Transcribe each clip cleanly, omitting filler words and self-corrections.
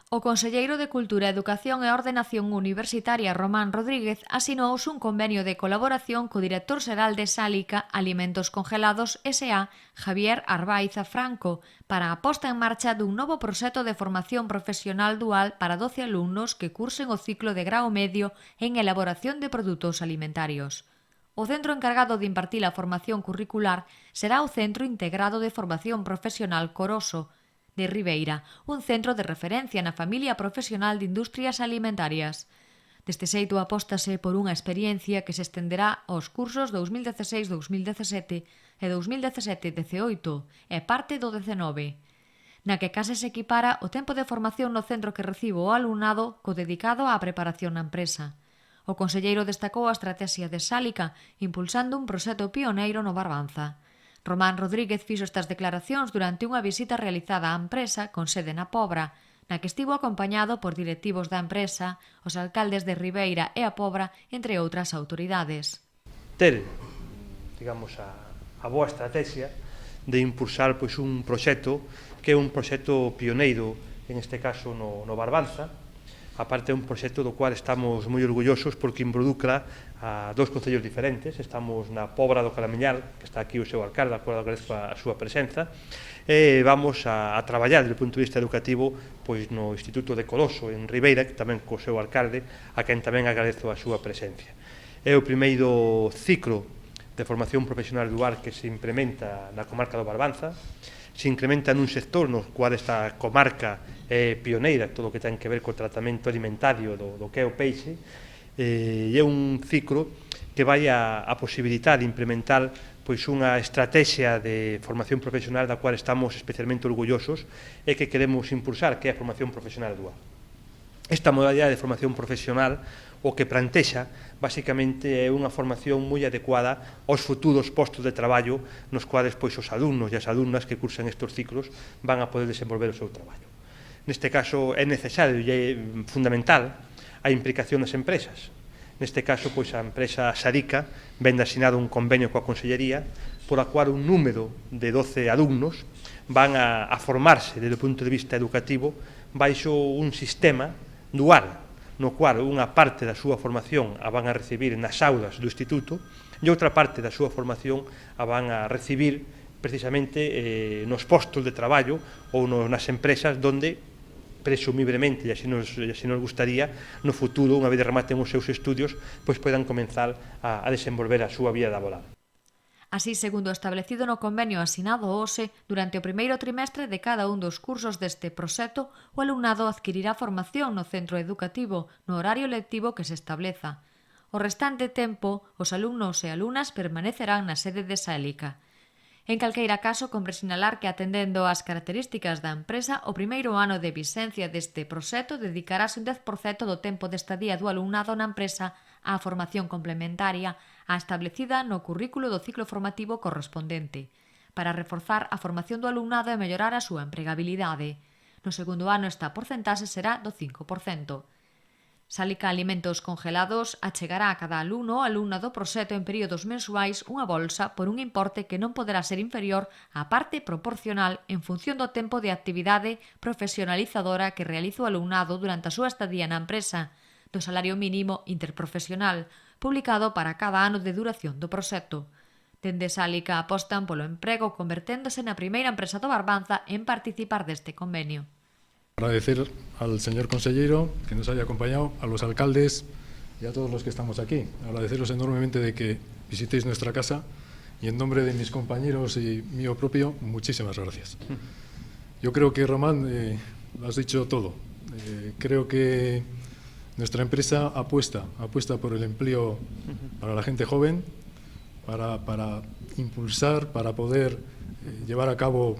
O conselleiro de Cultura, Educación e Ordenación Universitaria Román Rodríguez asinou un convenio de colaboración co director xeral de Sálica Alimentos Congelados S.A. Javier Arbaiza Franco para a posta en marcha dun novo proxecto de formación profesional dual para 12 alumnos que cursen o ciclo de grao medio en elaboración de produtos alimentarios. O centro encargado de impartir a formación curricular será o Centro Integrado de Formación Profesional Coroso, de Ribeira, un centro de referencia na familia profesional de industrias alimentarias. Deste xeito apóstase por unha experiencia que se estenderá aos cursos 2016-2017 e 2017-18 e parte do 19, na que case se equipara o tempo de formación no centro que recibe o alumnado co dedicado á preparación na empresa. O conselleiro destacou a estrategia de Sálica impulsando un proxecto pioneiro no Barbanza. Román Rodríguez fixo estas declaracións durante unha visita realizada á empresa con sede na Pobra, na que estivo acompañado por directivos da empresa, os alcaldes de Ribeira e a Pobra, entre outras autoridades. Ter, digamos, a boa estrategia de impulsar un proxecto que é un proxecto pioneiro, en este caso no Barbanza. Aparte é un proxecto do cual estamos moi orgullosos porque involucra a dous concellos diferentes. Estamos na Pobra do Caramiñal, que está aquí o seu alcalde, a cual agradezo a súa presenza, e vamos a traballar desde o punto de vista educativo no Instituto de Coloso, en Ribeira, que tamén co seu alcalde, a quen tamén agradezo a súa presencia. É o primeiro ciclo de formación profesional dual que se implementa na comarca do Barbanza. Se incrementa nun sector no cual esta comarca é pioneira, todo o que ten que ver co tratamento alimentario do que é o peixe, e é un ciclo que vai a posibilitar de implementar unha estrategia de formación profesional da cual estamos especialmente orgullosos e que queremos impulsar, que é a formación profesional dual. Esta modalidade de formación profesional o que plantexa, basicamente, é unha formación moi adecuada aos futuros postos de traballo nos cuales os alumnos e as alumnas que cursan estes ciclos van a poder desenvolver o seu traballo. Neste caso é necesario e é fundamental a implicación das empresas. Neste caso, a empresa Sálica vende asinado un convenio coa Consellería por a cual un número de 12 alumnos van a formarse desde o punto de vista educativo baixo un sistema dual, no cual unha parte da súa formación a van a recibir nas aulas do instituto e outra parte da súa formación a van a recibir precisamente nos postos de traballo ou nas empresas donde presumiblemente, e así nos gustaría, no futuro, unha vez rematen os seus estudios, poidan comenzar a desenvolver a súa vida laboral. Así, segundo o establecido no convenio asinado hoxe, durante o primeiro trimestre de cada un dos cursos deste proxecto, o alumnado adquirirá formación no centro educativo, no horario lectivo que se estableza. O restante tempo, os alumnos e alumnas permanecerán na sede de Sálica. En calqueira caso, compre sinalar que, atendendo ás características da empresa, o primeiro ano de vigencia deste proxecto dedicarase un 10% do tempo de estadía do alumnado na empresa á formación complementaria a establecida no currículo do ciclo formativo correspondente, para reforzar a formación do alumnado e mellorar a súa empregabilidade. No segundo ano esta porcentaxe será do 5%. Sálica Alimentos Congelados achegará a cada alumno ou alumna do proxecto en períodos mensuais unha bolsa por un importe que non poderá ser inferior á parte proporcional en función do tempo de actividade profesionalizadora que realiza o alumnado durante a súa estadía na empresa, do salario mínimo interprofesional, publicado para cada ano de duración do proxecto. Dende Sálica apostan polo emprego converténdose na primeira empresa do Barbanza en participar deste convenio. Agradecer al señor consejero que nos haya acompañado, a los alcaldes y a todos los que estamos aquí. Agradeceros enormemente de que visitéis nuestra casa y en nombre de mis compañeros y mío propio, muchísimas gracias. Yo creo que, Román, lo has dicho todo. Creo que nuestra empresa apuesta por el empleo para la gente joven, para impulsar, para poder llevar a cabo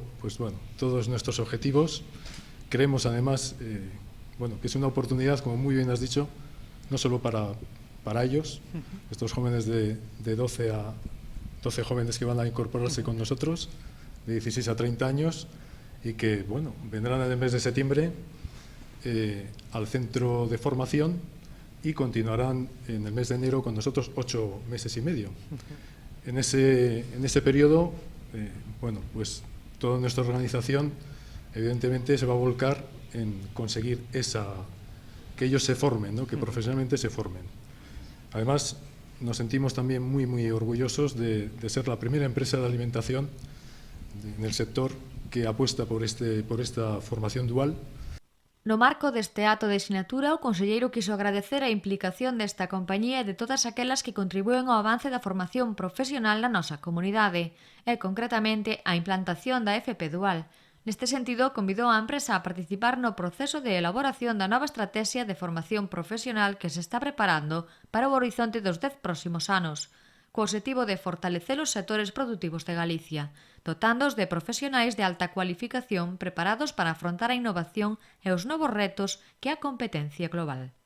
todos nuestros objetivos. Creemos, además, que es una oportunidad, como muy bien has dicho, no solo para ellos, estos jóvenes de 12 jóvenes que van a incorporarse con nosotros, de 16 a 30 años, y que, vendrán en el mes de septiembre al centro de formación y continuarán en el mes de enero con nosotros 8 meses y medio. En ese periodo, toda nuestra organización evidentemente se va a volcar en conseguir que ellos se formen, ¿no? Que profesionalmente se formen. Además, nos sentimos también muy orgullosos de ser la primera empresa de alimentación en el sector que apuesta por esta formación dual. No marco deste acto de sinatura, o conselleiro quiso agradecer a implicación desta compañía e de todas aquelas que contribúen ao avance da formación profesional na nosa comunidade, e concretamente a implantación da FP Dual. Neste sentido, convidou a empresa a participar no proceso de elaboración da nova estrategia de formación profesional que se está preparando para o horizonte dos 10 próximos anos, co obxectivo de fortalecer os sectores produtivos de Galicia, dotándoos de profesionais de alta cualificación preparados para afrontar a innovación e os novos retos que a competencia global.